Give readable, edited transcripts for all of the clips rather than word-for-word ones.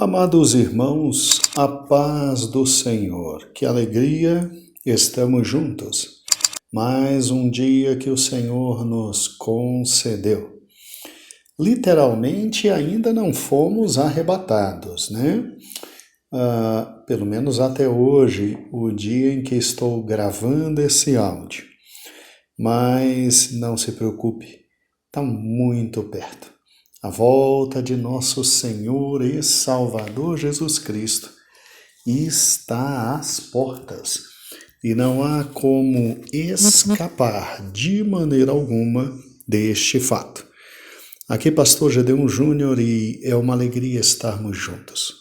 Amados irmãos, a paz do Senhor, que alegria, estamos juntos. Mais um dia que o Senhor nos concedeu. Literalmente ainda não fomos arrebatados, né? Pelo menos até hoje, o dia em que estou gravando esse áudio. Mas não se preocupe, está muito perto. A volta de nosso Senhor e Salvador Jesus Cristo está às portas e não há como escapar de maneira alguma deste fato. Aqui, Pastor Gedeon Júnior, e é uma alegria estarmos juntos.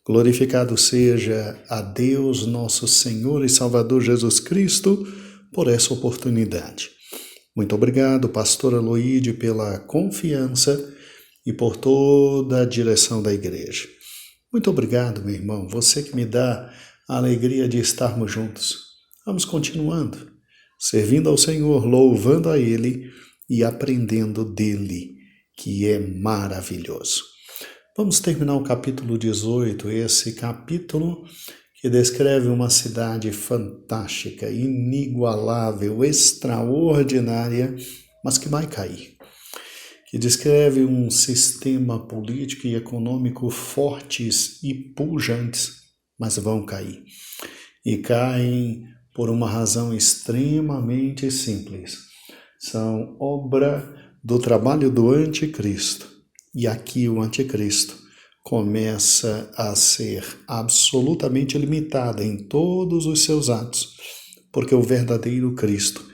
Glorificado seja a Deus, nosso Senhor e Salvador Jesus Cristo, por essa oportunidade. Muito obrigado, Pastor Aloíde, pela confiança e por toda a direção da igreja. Muito obrigado, meu irmão, você que me dá a alegria de estarmos juntos. Vamos continuando, servindo ao Senhor, louvando a Ele e aprendendo dEle, que é maravilhoso. Vamos terminar o capítulo 18, esse capítulo que descreve uma cidade fantástica, inigualável, extraordinária, mas que vai cair. Que descreve um sistema político e econômico fortes e pujantes, mas vão cair. E caem por uma razão extremamente simples. São obra do trabalho do anticristo. E aqui o anticristo começa a ser absolutamente limitado em todos os seus atos, porque o verdadeiro Cristo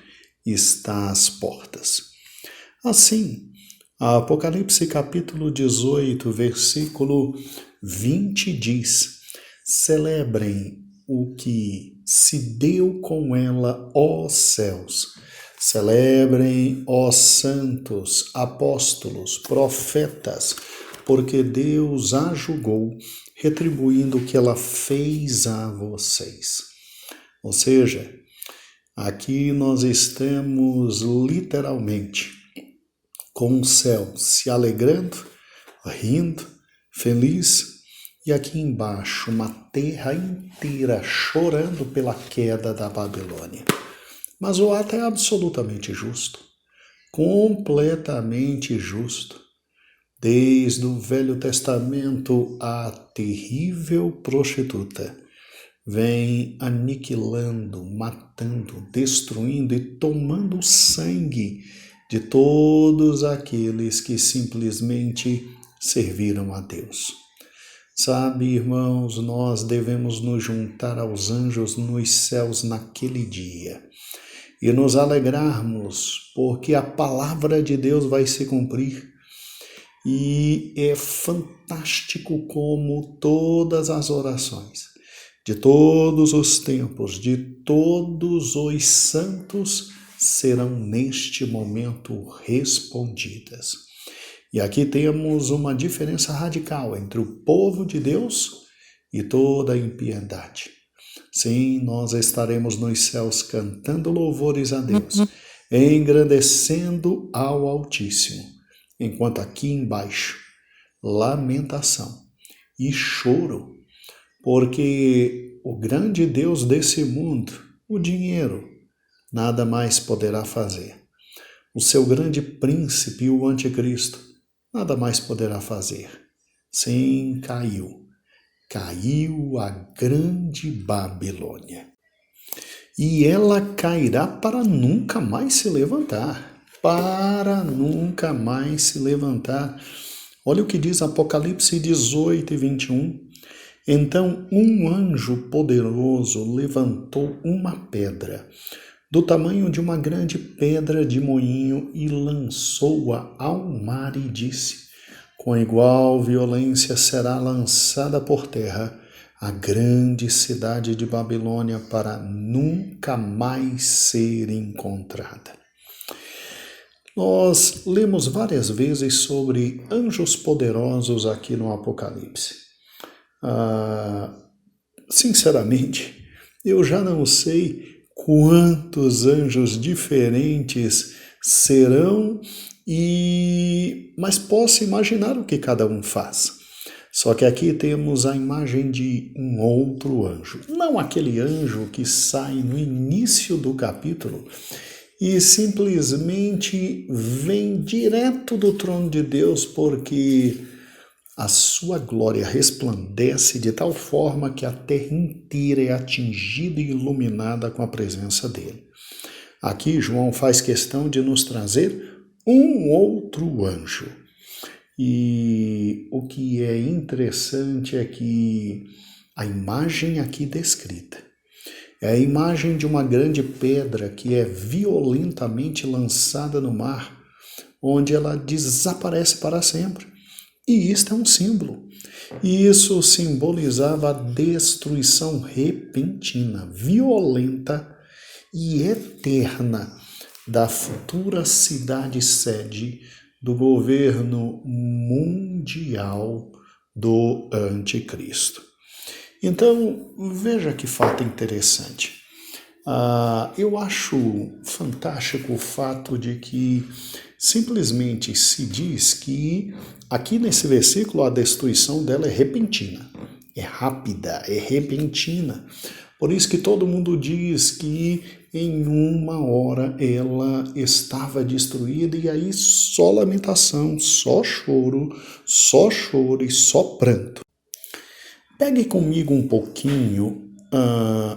está às portas. Assim, Apocalipse capítulo 18, versículo 20 diz: celebrem o que se deu com ela, ó céus. Celebrem, ó santos, apóstolos, profetas, porque Deus a julgou, retribuindo o que ela fez a vocês. Ou seja, aqui nós estamos literalmente com o céu se alegrando, rindo, feliz, e aqui embaixo uma terra inteira chorando pela queda da Babilônia. Mas o ato é absolutamente justo, completamente justo. Desde o Velho Testamento, a terrível prostituta vem aniquilando, matando, destruindo e tomando sangue de todos aqueles que simplesmente serviram a Deus. Sabe, irmãos, nós devemos nos juntar aos anjos nos céus naquele dia e nos alegrarmos, porque a palavra de Deus vai se cumprir. E é fantástico como todas as orações de todos os tempos, de todos os santos, serão neste momento respondidas. E aqui temos uma diferença radical entre o povo de Deus e toda a impiedade. Sim, nós estaremos nos céus cantando louvores a Deus, engrandecendo ao Altíssimo, enquanto aqui embaixo, lamentação e choro, porque o grande Deus desse mundo, o dinheiro, nada mais poderá fazer. O seu grande príncipe, o anticristo, nada mais poderá fazer. Sim, caiu a grande Babilônia. E ela cairá para nunca mais se levantar. Para nunca mais se levantar. Olha o que diz Apocalipse 18 e 21. Então um anjo poderoso levantou uma pedra, do tamanho de uma grande pedra de moinho, e lançou-a ao mar e disse: com igual violência será lançada por terra a grande cidade de Babilônia, para nunca mais ser encontrada. Nós lemos várias vezes sobre anjos poderosos aqui no Apocalipse. Sinceramente, eu já não sei quantos anjos diferentes serão, mas posso imaginar o que cada um faz. Só que aqui temos a imagem de um outro anjo. Não aquele anjo que sai no início do capítulo e simplesmente vem direto do trono de Deus, porque a sua glória resplandece de tal forma que a terra inteira é atingida e iluminada com a presença dele. Aqui João faz questão de nos trazer um outro anjo. E o que é interessante é que a imagem aqui descrita é a imagem de uma grande pedra que é violentamente lançada no mar, onde ela desaparece para sempre. E isto é um símbolo. E isso simbolizava a destruição repentina, violenta e eterna da futura cidade-sede do governo mundial do Anticristo. Então, veja que fato interessante. Eu acho fantástico o fato de que simplesmente se diz que aqui nesse versículo a destruição dela é repentina, é rápida, é repentina. Por isso que todo mundo diz que em uma hora ela estava destruída e aí só lamentação, só choro e só pranto. Pegue comigo um pouquinho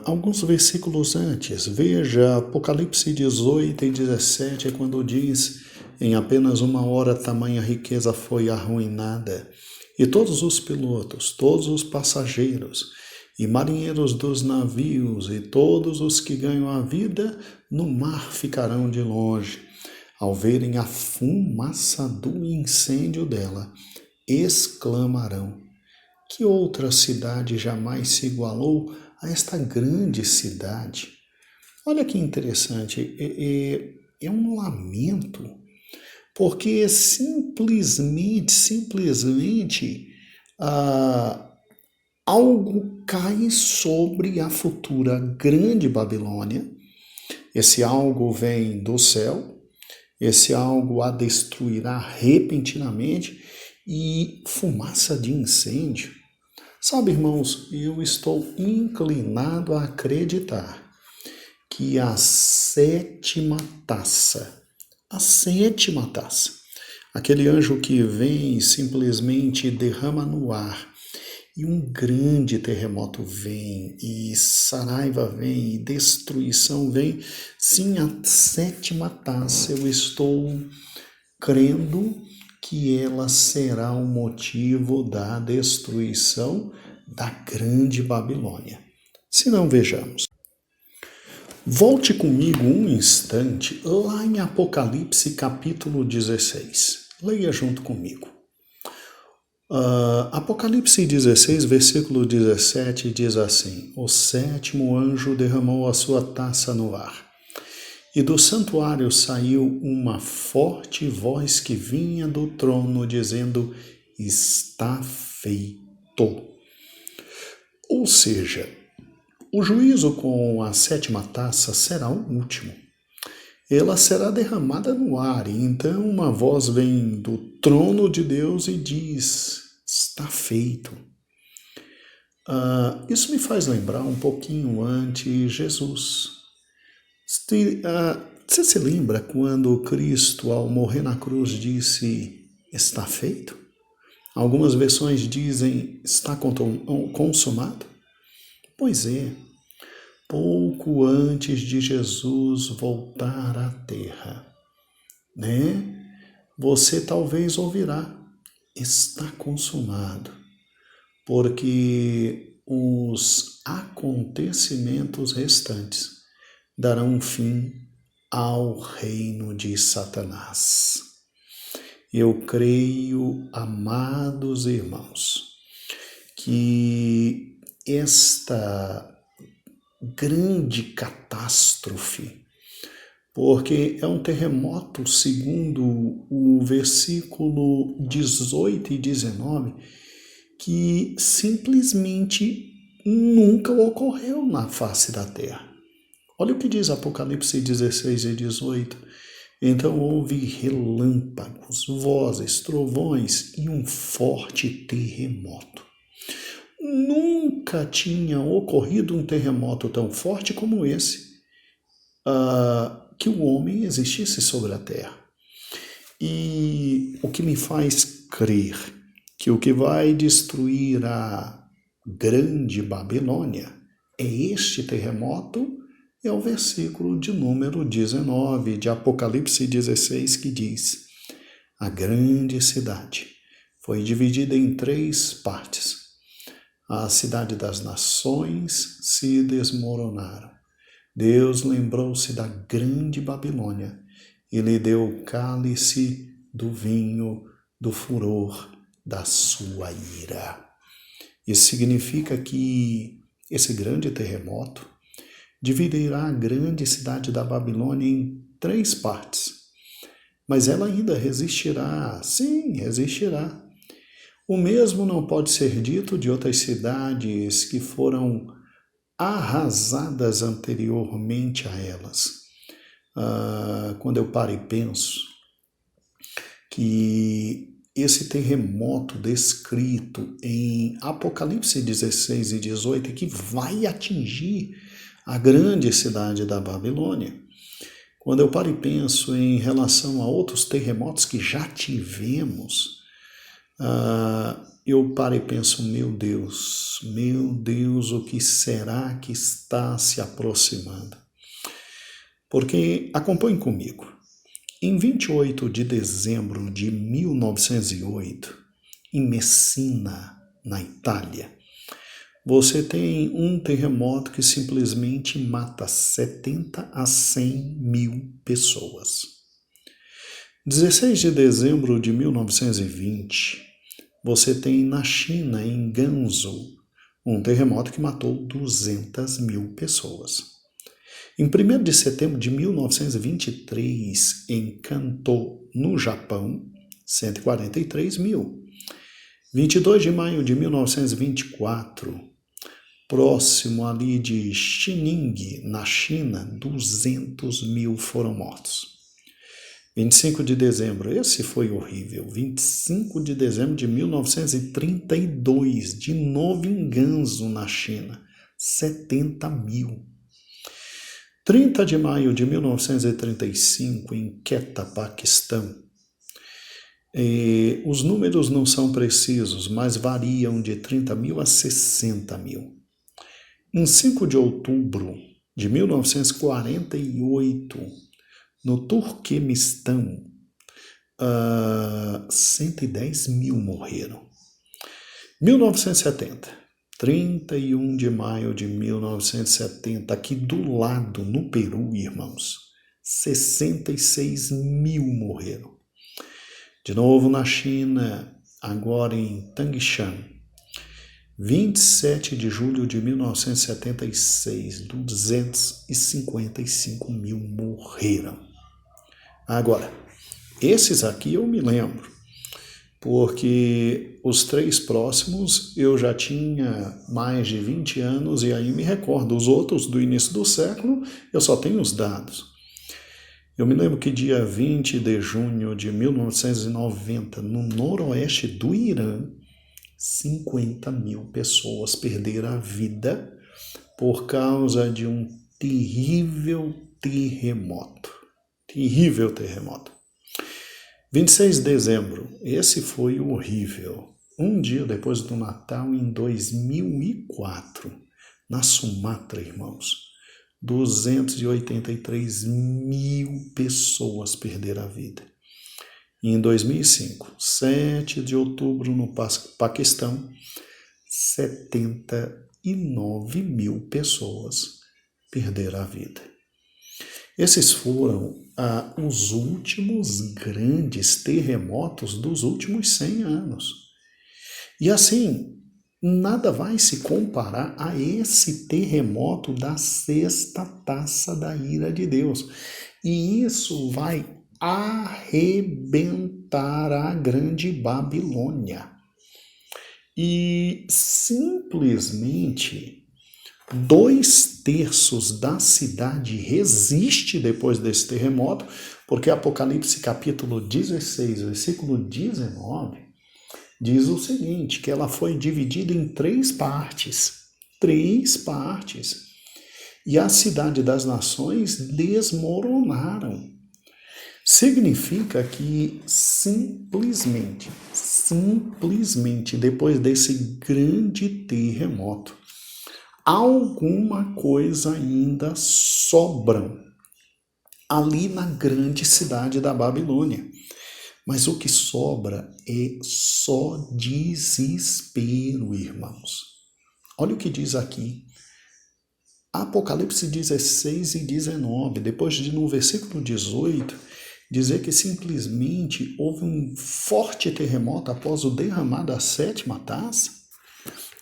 alguns versículos antes. Veja Apocalipse 18 e 17, é quando diz: em apenas uma hora tamanha riqueza foi arruinada, e todos os pilotos, todos os passageiros e marinheiros dos navios e todos os que ganham a vida no mar ficarão de longe. Ao verem a fumaça do incêndio dela, exclamarão: que outra cidade jamais se igualou a esta grande cidade? Olha que interessante, é um lamento, porque simplesmente algo cai sobre a futura grande Babilônia. Esse algo vem do céu, esse algo a destruirá repentinamente, e fumaça de incêndio. Sabe, irmãos, eu estou inclinado a acreditar que a sétima taça, aquele anjo que vem e simplesmente derrama no ar, e um grande terremoto vem, e saraiva vem, e destruição vem. Sim, a sétima taça, eu estou crendo que ela será o motivo da destruição da grande Babilônia. Se não, vejamos. Volte comigo um instante lá em Apocalipse capítulo 16. Leia junto comigo. Apocalipse 16, versículo 17 diz assim: o sétimo anjo derramou a sua taça no ar, e do santuário saiu uma forte voz que vinha do trono, dizendo: está feito. Ou seja, o juízo com a sétima taça será o último. Ela será derramada no ar, e então uma voz vem do trono de Deus e diz: está feito. Isso me faz lembrar um pouquinho antes Jesus. Você se lembra quando Cristo, ao morrer na cruz, disse: está feito? Algumas versões dizem: está consumado? Pois é, pouco antes de Jesus voltar à terra, né? Você talvez ouvirá: está consumado, porque os acontecimentos restantes darão fim ao reino de Satanás. Eu creio, amados irmãos, que esta grande catástrofe, porque é um terremoto, segundo o versículo 18 e 19, que simplesmente nunca ocorreu na face da terra. Olha o que diz Apocalipse 16 e 18. Então houve relâmpagos, vozes, trovões e um forte terremoto. Nunca tinha ocorrido um terremoto tão forte como esse, que o homem existisse sobre a terra. E o que me faz crer que o que vai destruir a grande Babilônia é este terremoto, é o versículo de número 19 de Apocalipse 16, que diz: a grande cidade foi dividida em 3 partes. A cidade das nações se desmoronaram. Deus lembrou-se da grande Babilônia e lhe deu o cálice do vinho do furor da sua ira. Isso significa que esse grande terremoto dividirá a grande cidade da Babilônia em 3 partes. Mas ela ainda resistirá, sim, resistirá. O mesmo não pode ser dito de outras cidades que foram arrasadas anteriormente a elas. Quando eu paro e penso que esse terremoto descrito em Apocalipse 16 e 18, que vai atingir a grande cidade da Babilônia, quando eu paro e penso em relação a outros terremotos que já tivemos, eu paro e penso, meu Deus, o que será que está se aproximando? Porque, acompanhe comigo, em 28 de dezembro de 1908, em Messina, na Itália, você tem um terremoto que simplesmente mata 70 a 100 mil pessoas. 16 de dezembro de 1920, você tem na China, em Gansu, um terremoto que matou 200 mil pessoas. Em 1º de setembro de 1923, em Kanto, no Japão, 143 mil. 22 de maio de 1924, próximo ali de Xining, na China, 200 mil foram mortos. 25 de dezembro, esse foi horrível, 25 de dezembro de 1932, de novo em Gansu, na China, 70 mil. 30 de maio de 1935, em Quetta, Paquistão. Os números não são precisos, mas variam de 30 mil a 60 mil. Em 5 de outubro de 1948, no Turquemenistão, 110 mil morreram. 1970. 31 de maio de 1970, aqui do lado, no Peru, irmãos, 66 mil morreram. De novo na China, agora em Tangshan, 27 de julho de 1976, 255 mil morreram. Agora, esses aqui eu me lembro, porque os 3 próximos eu já tinha mais de 20 anos e aí me recordo. Os outros do início do século eu só tenho os dados. Eu me lembro que dia 20 de junho de 1990, no noroeste do Irã, 50 mil pessoas perderam a vida por causa de um terrível terremoto. 26 de dezembro, esse foi horrível. Um dia depois do Natal, em 2004, na Sumatra, irmãos, 283 mil pessoas perderam a vida. E em 2005, 7 de outubro, no Paquistão, 79 mil pessoas perderam a vida. Esses foram os últimos grandes terremotos dos últimos 100 anos. E assim, nada vai se comparar a esse terremoto da 6ª taça da ira de Deus. E isso vai arrebentar a grande Babilônia. E simplesmente 2/3 da cidade resiste depois desse terremoto, Porque Apocalipse capítulo 16, versículo 19, diz o seguinte, que ela foi dividida em 3 partes. 3 partes. E a cidade das nações desmoronaram. Significa que simplesmente, depois desse grande terremoto, alguma coisa ainda sobra ali na grande cidade da Babilônia. Mas o que sobra é só desespero, irmãos. Olha o que diz aqui. Apocalipse 16 e 19, depois de no versículo 18, dizer que simplesmente houve um forte terremoto após o derramar da 7ª taça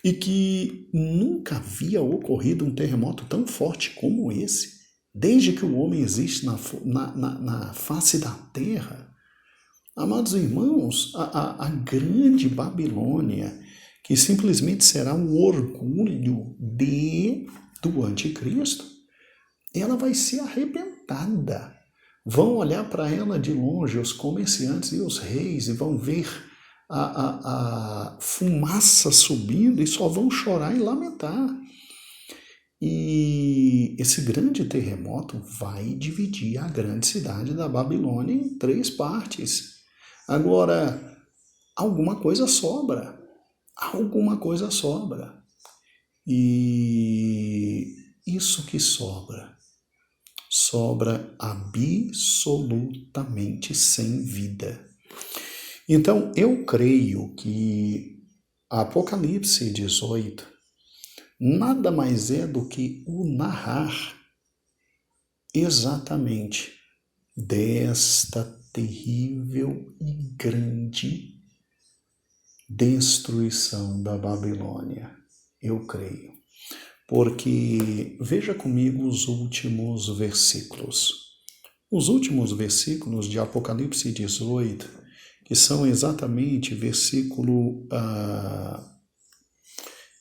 e que nunca havia ocorrido um terremoto tão forte como esse, desde que o homem existe na face da terra. Amados irmãos, a grande Babilônia, que simplesmente será um orgulho do anticristo, ela vai ser arrebentada. Vão olhar para ela de longe os comerciantes e os reis e vão ver a fumaça subindo e só vão chorar e lamentar. E esse grande terremoto vai dividir a grande cidade da Babilônia em 3 partes. Agora, alguma coisa sobra. Alguma coisa sobra. E isso que sobra absolutamente sem vida. Então, eu creio que Apocalipse 18 nada mais é do que o narrar exatamente desta terrível e grande destruição da Babilônia. Eu creio. Porque veja comigo os últimos versículos. Os últimos versículos de Apocalipse 18, que são exatamente versículo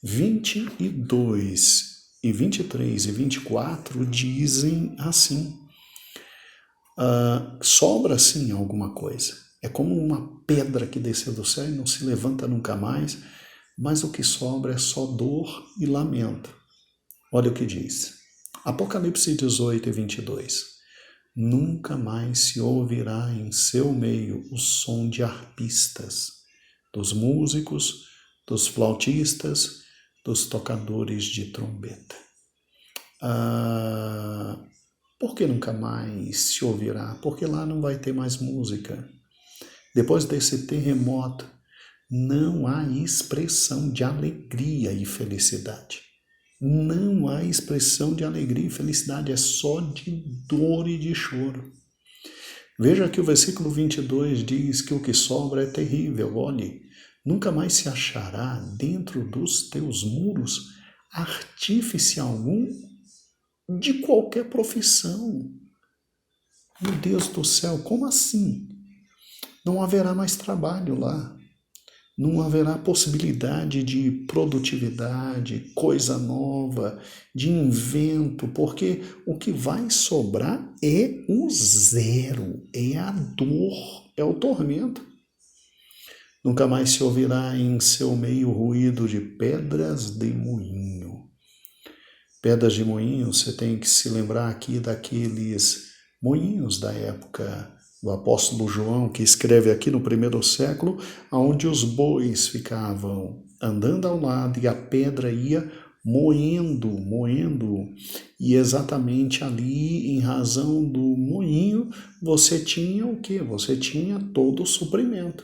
22 e 23 e 24, dizem assim. Sobra sim alguma coisa. É como uma pedra que desceu do céu e não se levanta nunca mais, mas o que sobra é só dor e lamento. Olha o que diz. Apocalipse 18 e 22. Nunca mais se ouvirá em seu meio o som de harpistas, dos músicos, dos flautistas, dos tocadores de trombeta. Por que nunca mais se ouvirá? Porque lá não vai ter mais música. Depois desse terremoto, não há expressão de alegria e felicidade. Não há expressão de alegria e felicidade, é só de dor e de choro. Veja que o versículo 22 diz que o que sobra é terrível. Olhe, nunca mais se achará dentro dos teus muros artífice algum de qualquer profissão. Meu Deus do céu, como assim? Não haverá mais trabalho lá. Não haverá possibilidade de produtividade, coisa nova, de invento, porque o que vai sobrar é o zero, é a dor, é o tormento. Nunca mais se ouvirá em seu meio ruído de pedras de moinho. Pedras de moinho, você tem que se lembrar aqui daqueles moinhos da época do apóstolo João, que escreve aqui no 1º século, onde os bois ficavam andando ao lado e a pedra ia moendo, e exatamente ali, em razão do moinho, você tinha o quê? Você tinha todo o suprimento.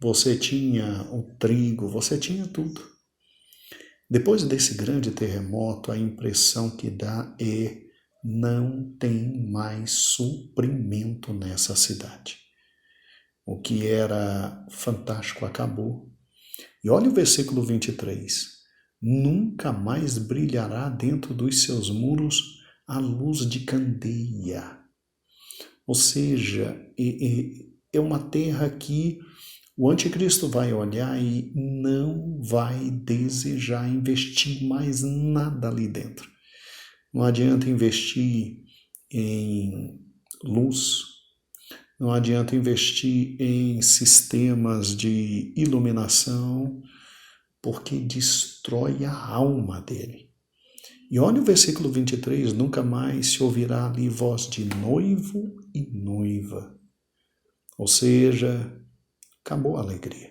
Você tinha o trigo, você tinha tudo. Depois desse grande terremoto, a impressão que dá é não tem mais suprimento nessa cidade. O que era fantástico acabou. E olha o versículo 23. Nunca mais brilhará dentro dos seus muros a luz de candeia. Ou seja, é uma terra que o anticristo vai olhar e não vai desejar investir mais nada ali dentro. Não adianta investir em luz, Não adianta investir em sistemas de iluminação, porque destrói a alma dele. E olha o versículo 23, nunca mais se ouvirá ali voz de noivo e noiva. Ou seja, acabou a alegria.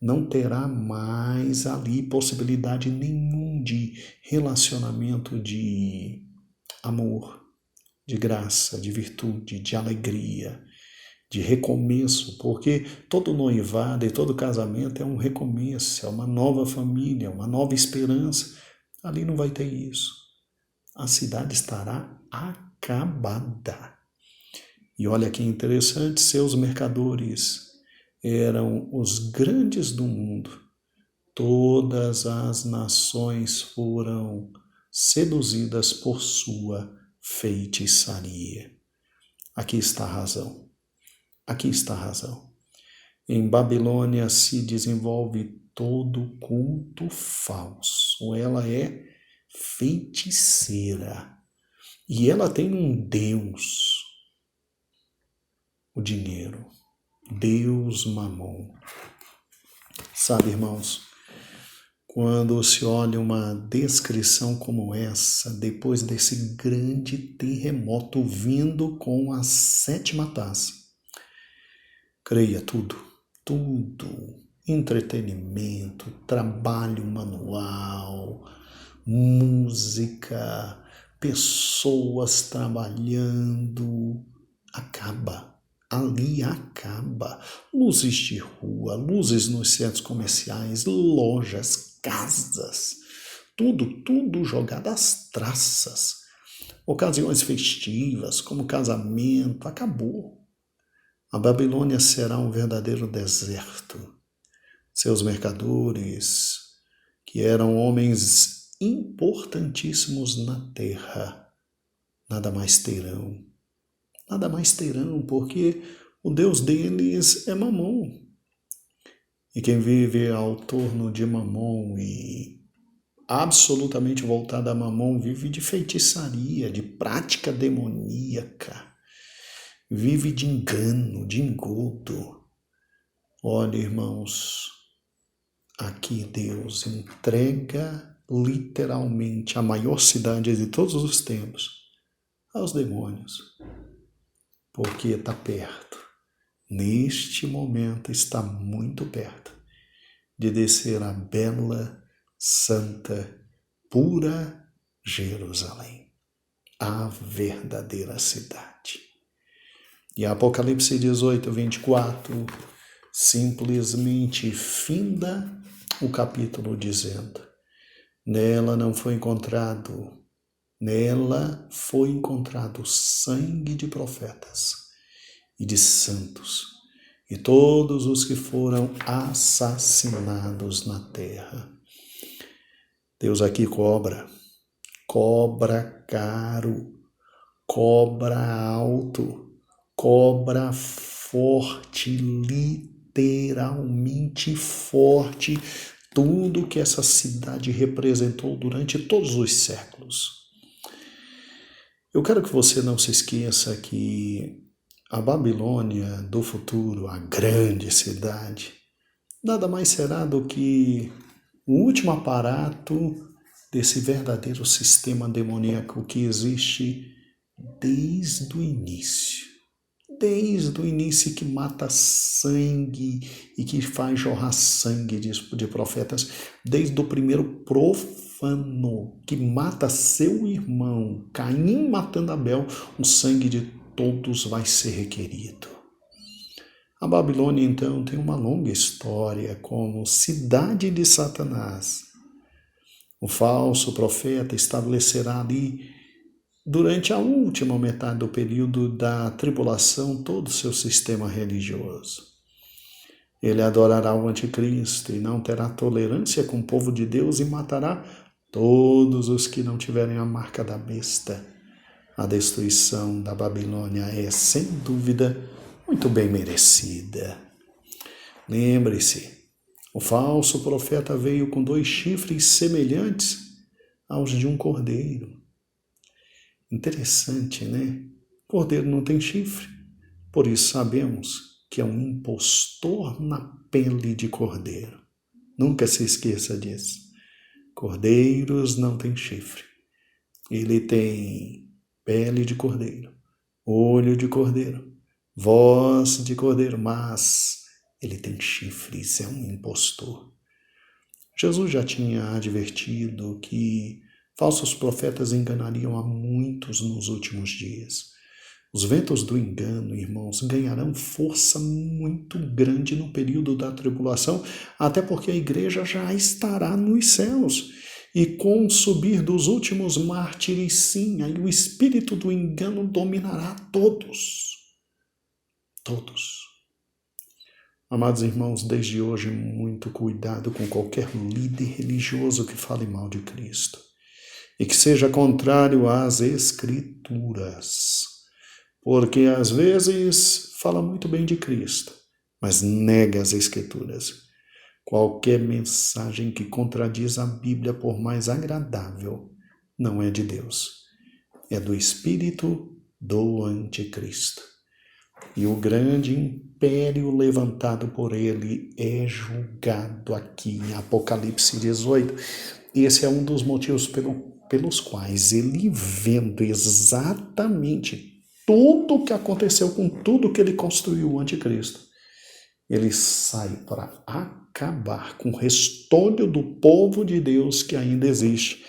Não terá mais ali possibilidade nenhum de relacionamento de amor, de graça, de virtude, de alegria, de recomeço, porque todo noivado e todo casamento é um recomeço, é uma nova família, uma nova esperança. Ali não vai ter isso. A cidade estará acabada. E olha que interessante, seus mercadores eram os grandes do mundo. Todas as nações foram seduzidas por sua feitiçaria. Aqui está a razão. Aqui está a razão. Em Babilônia se desenvolve todo culto falso. Ela é feiticeira. E ela tem um Deus, o dinheiro. Deus Mamon. Sabe, irmãos, quando se olha uma descrição como essa, depois desse grande terremoto vindo com a 7ª taça, creia tudo, entretenimento, trabalho manual, música, pessoas trabalhando, acaba, ali acaba. Luzes de rua, luzes nos centros comerciais, lojas, casas, tudo jogado às traças. Ocasiões festivas, como casamento, acabou. A Babilônia será um verdadeiro deserto. Seus mercadores, que eram homens importantíssimos na terra, nada mais terão. Nada mais terão, porque o Deus deles é Mamon. E quem vive ao torno de Mamon e absolutamente voltado a Mamon vive de feitiçaria, de prática demoníaca. Vive de engano, de engodo. Olha, irmãos, aqui Deus entrega literalmente a maior cidade de todos os tempos aos demônios, porque está perto. Neste momento está muito perto de descer a bela, santa, pura Jerusalém, a verdadeira cidade. E Apocalipse 18, 24, simplesmente finda o capítulo dizendo: nela foi encontrado sangue de profetas e de santos, e todos os que foram assassinados na terra. Deus aqui cobra caro, cobra alto, cobra forte, literalmente forte, tudo que essa cidade representou durante todos os séculos. Eu quero que você não se esqueça que a Babilônia do futuro, a grande cidade, nada mais será do que o último aparato desse verdadeiro sistema demoníaco que existe desde o início. Desde o início, que mata sangue e que faz jorrar sangue de profetas, desde o primeiro profano que mata seu irmão, Caim matando Abel, o sangue de todos vai ser requerido. A Babilônia, então, tem uma longa história como cidade de Satanás. O falso profeta estabelecerá ali, durante a última metade do período da tribulação, todo o seu sistema religioso. Ele adorará o anticristo e não terá tolerância com o povo de Deus e matará todos os que não tiverem a marca da besta. A destruição da Babilônia é, sem dúvida, muito bem merecida. Lembre-se, o falso profeta veio com 2 chifres semelhantes aos de um cordeiro. Interessante, né? Cordeiro não tem chifre, Por isso sabemos que é um impostor na pele de cordeiro. Nunca se esqueça disso. Cordeiros não têm chifre. Ele tem pele de cordeiro, olho de cordeiro, voz de cordeiro, mas ele tem chifres, é um impostor. Jesus já tinha advertido que falsos profetas enganariam a muitos nos últimos dias. Os ventos do engano, irmãos, ganharão força muito grande no período da tribulação, até porque a igreja já estará nos céus. E com o subir dos últimos mártires, sim, aí o espírito do engano dominará todos. Todos. Amados irmãos, desde hoje, muito cuidado com qualquer líder religioso que fale mal de Cristo e que seja contrário às Escrituras, porque às vezes fala muito bem de Cristo, mas nega as Escrituras. Qualquer mensagem que contradiz a Bíblia, por mais agradável, não é de Deus, é do espírito do anticristo. E o grande império levantado por ele é julgado aqui em Apocalipse 18. E esse é um dos motivos pelos quais ele, vendo exatamente tudo o que aconteceu com tudo que ele construiu, o anticristo, ele sai para acabar com o restolho do povo de Deus que ainda existe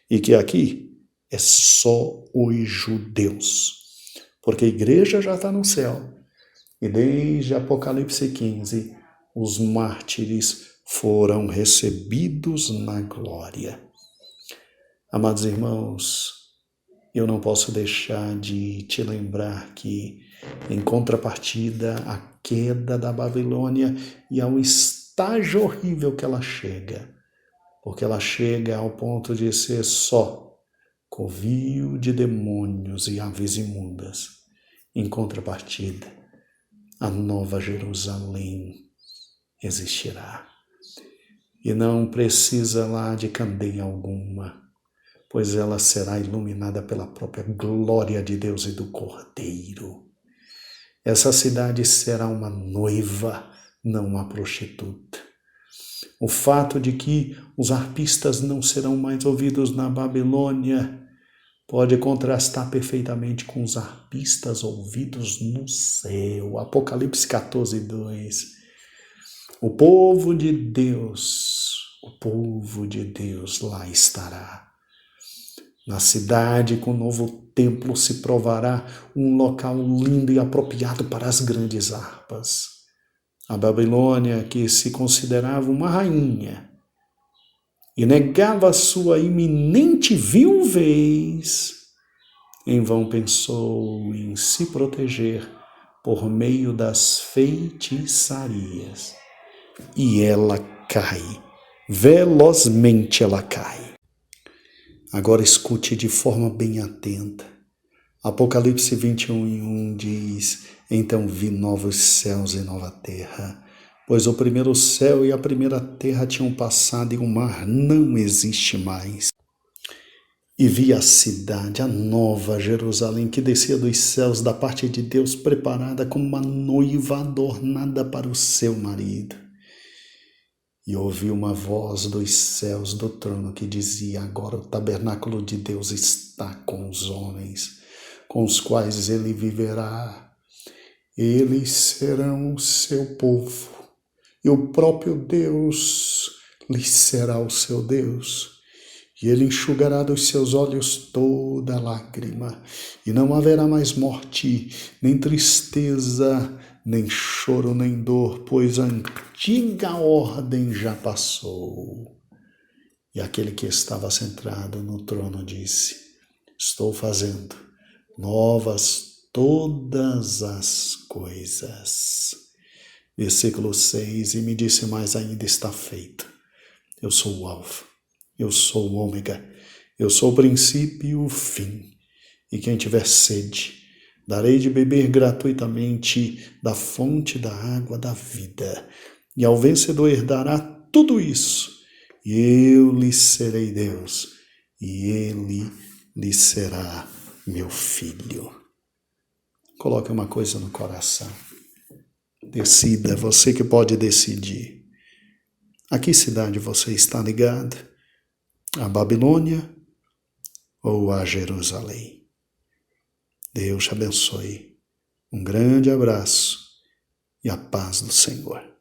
e que aqui é só os judeus. Porque a igreja já está no céu. E desde Apocalipse 15, os mártires foram recebidos na glória. Amados irmãos, eu não posso deixar de te lembrar que, em contrapartida à queda da Babilônia e ao estágio horrível que ela chega, porque ela chega ao ponto de ser só covil de demônios e aves imundas. Em contrapartida, a nova Jerusalém existirá. E não precisa lá de candeia alguma, pois ela será iluminada pela própria glória de Deus e do Cordeiro. Essa cidade será uma noiva, não uma prostituta. O fato de que os arpistas não serão mais ouvidos na Babilônia pode contrastar perfeitamente com os arpistas ouvidos no céu. Apocalipse 14, 2. O povo de Deus lá estará. Na cidade com o novo templo se provará um local lindo e apropriado para as grandes harpas. A Babilônia, que se considerava uma rainha e negava sua iminente viuvez, em vão pensou em se proteger por meio das feitiçarias. E ela cai, velozmente ela cai. Agora escute de forma bem atenta. Apocalipse 21:1 diz: Então vi novos céus e nova terra, pois o primeiro céu e a primeira terra tinham passado e o mar não existe mais. E vi a cidade, a nova Jerusalém, que descia dos céus da parte de Deus, preparada como uma noiva adornada para o seu marido. E ouvi uma voz dos céus do trono que dizia: Agora o tabernáculo de Deus está com os homens, com os quais ele viverá. Eles serão o seu povo, e o próprio Deus lhes será o seu Deus. E ele enxugará dos seus olhos toda lágrima, e não haverá mais morte, nem tristeza, nem choro, nem dor, pois a antiga ordem já passou. E aquele que estava sentado no trono disse: Estou fazendo novas todas as coisas. Versículo 6, e me disse mais ainda: está feito. Eu sou o Alfa, eu sou o Ômega, eu sou o princípio e o fim. E quem tiver sede, darei de beber gratuitamente da fonte da água da vida. E ao vencedor herdará tudo isso. E eu lhe serei Deus, e ele lhe será meu filho. coloque uma coisa no coração. Decida, você que pode decidir. A que cidade você está ligado? A Babilônia ou a Jerusalém? Deus te abençoe. Um grande abraço e a paz do Senhor.